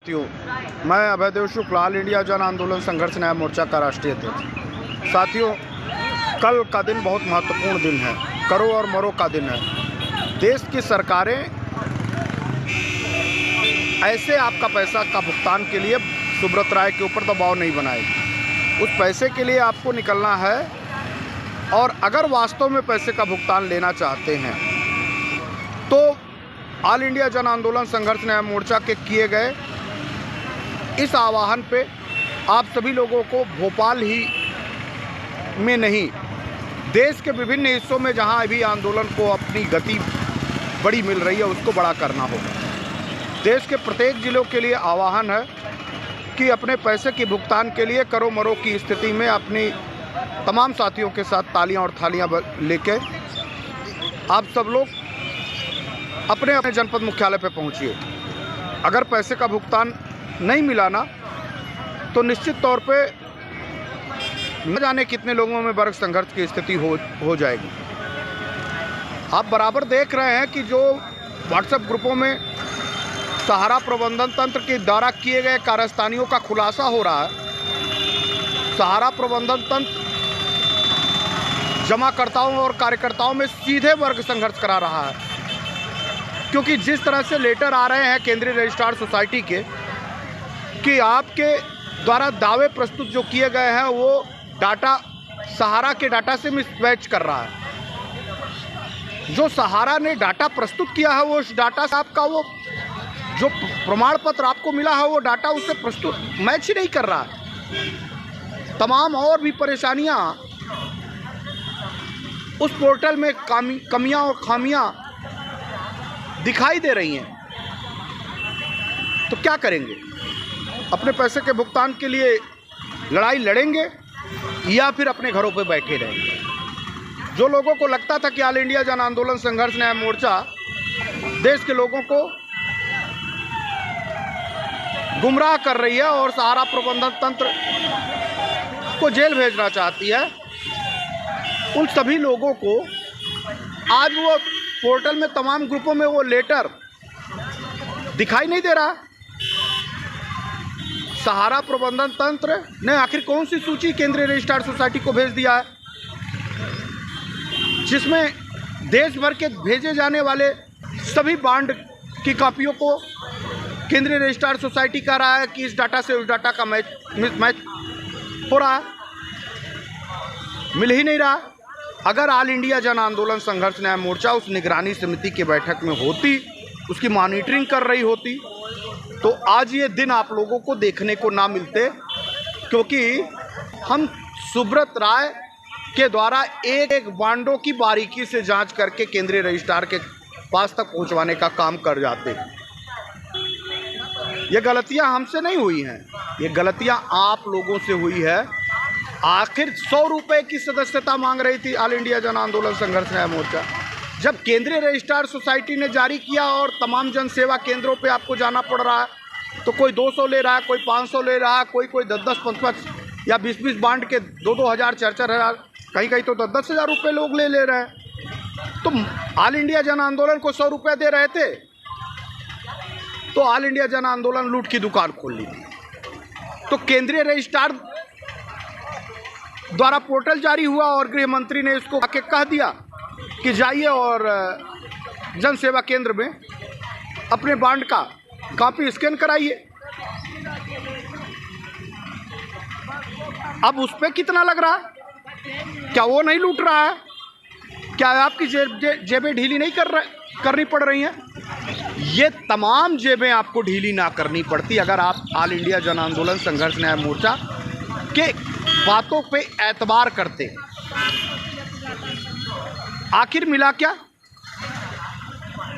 साथियों, मैं अभयदेव शुक्ल all India जन आंदोलन संघर्ष न्याय मोर्चा का राष्ट्रीय अध्यक्ष। साथियों, कल का दिन बहुत महत्वपूर्ण दिन है, करो और मरो का दिन है। देश की सरकारें ऐसे आपका पैसा का भुगतान के लिए सुब्रत राय के ऊपर दबाव नहीं बनाएगी। उस पैसे के लिए आपको निकलना है, और अगर वास्तव में पैसे का भुगतान लेना चाहते हैं तो ऑल इंडिया जन आंदोलन संघर्ष न्याय मोर्चा के किए गए इस आह्वान पे आप सभी लोगों को भोपाल ही में नहीं, देश के विभिन्न हिस्सों में जहां अभी आंदोलन को अपनी गति बड़ी मिल रही है, उसको बड़ा करना होगा। देश के प्रत्येक जिलों के लिए आह्वान है कि अपने पैसे के भुगतान के लिए करो मरो की स्थिति में अपनी तमाम साथियों के साथ तालियां और थालियां लेके आप सब लोग अपने अपने जनपद मुख्यालय पे पहुंचिए। अगर पैसे का भुगतान नहीं मिला ना, तो निश्चित तौर पे न जाने कितने लोगों में वर्ग संघर्ष की स्थिति हो जाएगी। आप बराबर देख रहे हैं कि जो व्हाट्सएप ग्रुपों में सहारा प्रबंधन तंत्र के द्वारा किए गए कारस्तानियों का खुलासा हो रहा है। सहारा प्रबंधन तंत्र जमाकर्ताओं और कार्यकर्ताओं में सीधे वर्ग संघर्ष करा रहा है, क्योंकि जिस तरह से लेटर आ रहे हैं केंद्रीय रजिस्ट्रार सोसाइटी के कि आपके द्वारा दावे प्रस्तुत जो किए गए हैं वो डाटा सहारा के डाटा से मिसमैच कर रहा है। जो सहारा ने डाटा प्रस्तुत किया है, वो उस डाटा से आपका वो जो प्रमाण पत्र आपको मिला है, वो डाटा उससे प्रस्तुत मैच ही नहीं कर रहा है। तमाम और भी परेशानियां उस पोर्टल में कमियां और खामियां दिखाई दे रही हैं। तो क्या करेंगे? अपने पैसे के भुगतान के लिए लड़ाई लड़ेंगे या फिर अपने घरों पे बैठे रहेंगे? जो लोगों को लगता था कि ऑल इंडिया जन आंदोलन संघर्ष न्याय मोर्चा देश के लोगों को गुमराह कर रही है और सहारा प्रबंधन तंत्र को जेल भेजना चाहती है, उन सभी लोगों को आज वो पोर्टल में तमाम ग्रुपों में वो लेटर दिखाई नहीं दे रहा। सहारा प्रबंधन तंत्र ने आखिर कौन सी सूची केंद्रीय रजिस्ट्रार सोसाइटी को भेज दिया है, जिसमें देश भर के भेजे जाने वाले सभी बॉन्ड की कॉपियों को केंद्रीय रजिस्ट्रार सोसाइटी कह रहा है कि इस डाटा से उस डाटा का मैच हो रहा है, मिल ही नहीं रहा। अगर ऑल इंडिया जन आंदोलन संघर्ष न्याय मोर्चा उस निगरानी समिति की बैठक में होती, उसकी मॉनिटरिंग कर रही होती, तो आज ये दिन आप लोगों को देखने को ना मिलते, क्योंकि हम सुब्रत राय के द्वारा एक एक बॉन्डों की बारीकी से जांच करके केंद्रीय रजिस्ट्रार के पास तक पहुंचवाने का काम कर जाते। ये गलतियां हमसे नहीं हुई हैं, ये गलतियां आप लोगों से हुई है। आखिर 100 रुपये की सदस्यता मांग रही थी ऑल इंडिया जन आंदोलन संघर्ष न्याय मोर्चा, जब केंद्रीय रजिस्ट्रार सोसाइटी ने जारी किया और तमाम जन सेवा केंद्रों पे आपको जाना पड़ रहा है, तो कोई 200 ले रहा है, कोई 500 ले रहा है, कोई 10-10, 5-5 या 20-20 बांड के 2-2 हज़ार, 4-4 हज़ार, कहीं तो 10-10 हज़ार रुपये लोग ले रहे हैं। तो ऑल इंडिया जन आंदोलन को 100 रुपये दे रहे थे, तो ऑल इंडिया जन आंदोलन लूट की दुकान खोल ली थी। तो केंद्रीय रजिस्ट्रार द्वारा पोर्टल जारी हुआ और गृह मंत्री ने इसको आके कह दिया कि जाइए और जन सेवा केंद्र में अपने बॉन्ड का कॉपी स्कैन कराइए। अब उस पर कितना लग रहा है? क्या वो नहीं लूट रहा है? क्या आपकी जेबें ढीली नहीं करनी पड़ रही हैं? ये तमाम जेबें आपको ढीली ना करनी पड़ती अगर आप ऑल इंडिया जन आंदोलन संघर्ष न्याय मोर्चा के बातों पे एतबार करते। आखिर मिला क्या?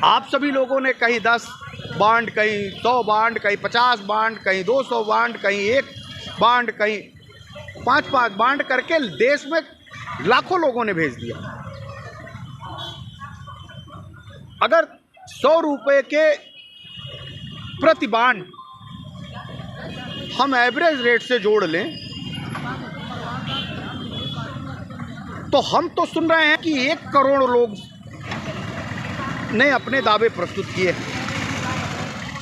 आप सभी लोगों ने कहीं 10 बॉन्ड, कहीं 100 बॉन्ड, कहीं 50 बॉन्ड, कहीं 200 बॉन्ड, कहीं 1 बॉन्ड, कहीं 5-5 बॉन्ड करके देश में लाखों लोगों ने भेज दिया। अगर 100 रुपये के प्रति बॉन्ड हम एवरेज रेट से जोड़ लें, तो हम तो सुन रहे हैं कि 1 करोड़ लोग ने अपने दावे प्रस्तुत किए हैं।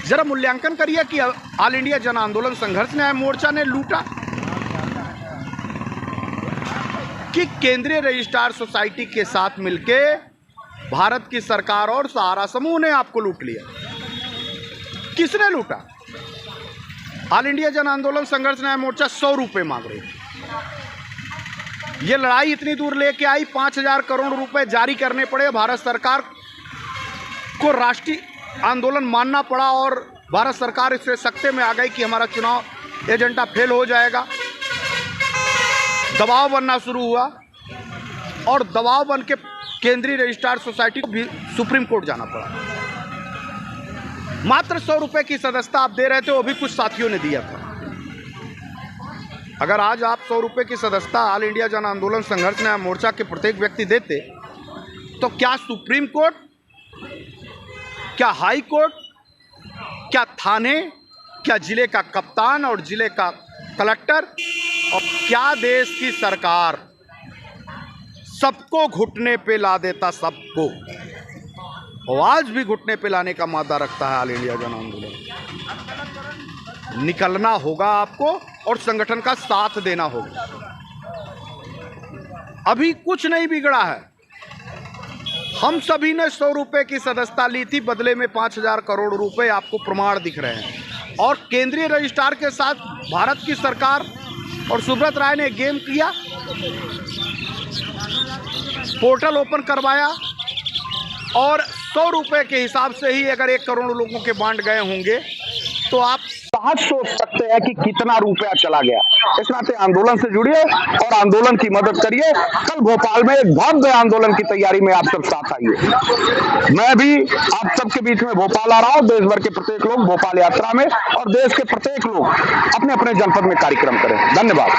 जरा मूल्यांकन करिए कि ऑल इंडिया जन आंदोलन संघर्ष न्याय मोर्चा ने लूटा कि केंद्रीय रजिस्ट्रार सोसाइटी के साथ मिलके भारत की सरकार और सहारा समूह ने आपको लूट लिया। किसने लूटा? ऑल इंडिया जन आंदोलन संघर्ष न्याय मोर्चा 100 रुपये मांग रही थी। ये लड़ाई इतनी दूर लेके आई, 5000 करोड़ रुपए जारी करने पड़े, भारत सरकार को राष्ट्रीय आंदोलन मानना पड़ा और भारत सरकार इससे सख्ते में आ गई कि हमारा चुनाव एजेंडा फेल हो जाएगा। दबाव बनना शुरू हुआ और दबाव बन के केंद्रीय रजिस्ट्रार सोसाइटी को भी सुप्रीम कोर्ट जाना पड़ा। मात्र 100 रुपये की सदस्यता आप दे रहे थे, वो भी कुछ साथियों ने दिया था। अगर आज आप 100 रुपये की सदस्यता ऑल इंडिया जन आंदोलन संघर्ष न्याय मोर्चा के प्रत्येक व्यक्ति देते तो क्या सुप्रीम कोर्ट, क्या हाई कोर्ट, क्या थाने, क्या जिले का कप्तान और जिले का कलेक्टर और क्या देश की सरकार सबको घुटने पे ला देता, सबको। और आज भी घुटने पे लाने का मादा रखता है ऑल इंडिया जन आंदोलन। निकलना होगा आपको और संगठन का साथ देना होगा। अभी कुछ नहीं बिगड़ा है। हम सभी ने 100 रुपये की सदस्यता ली थी, बदले में 5000 करोड़ रुपए आपको प्रमाण दिख रहे हैं। और केंद्रीय रजिस्ट्रार के साथ भारत की सरकार और सुब्रत राय ने गेम किया, पोर्टल ओपन करवाया और 100 रुपये के हिसाब से ही अगर 1 करोड़ लोगों के बांट गए होंगे तो आप सहज सोच सकते हैं कि कितना रुपया चला गया। इस नाते आंदोलन से जुड़िए और आंदोलन की मदद करिए। कल भोपाल में एक भव्य आंदोलन की तैयारी में आप सब साथ आइए। मैं भी आप सबके बीच में भोपाल आ रहा हूं। देश भर के प्रत्येक लोग भोपाल यात्रा में और देश के प्रत्येक लोग अपने अपने जनपद में कार्यक्रम करें। धन्यवाद।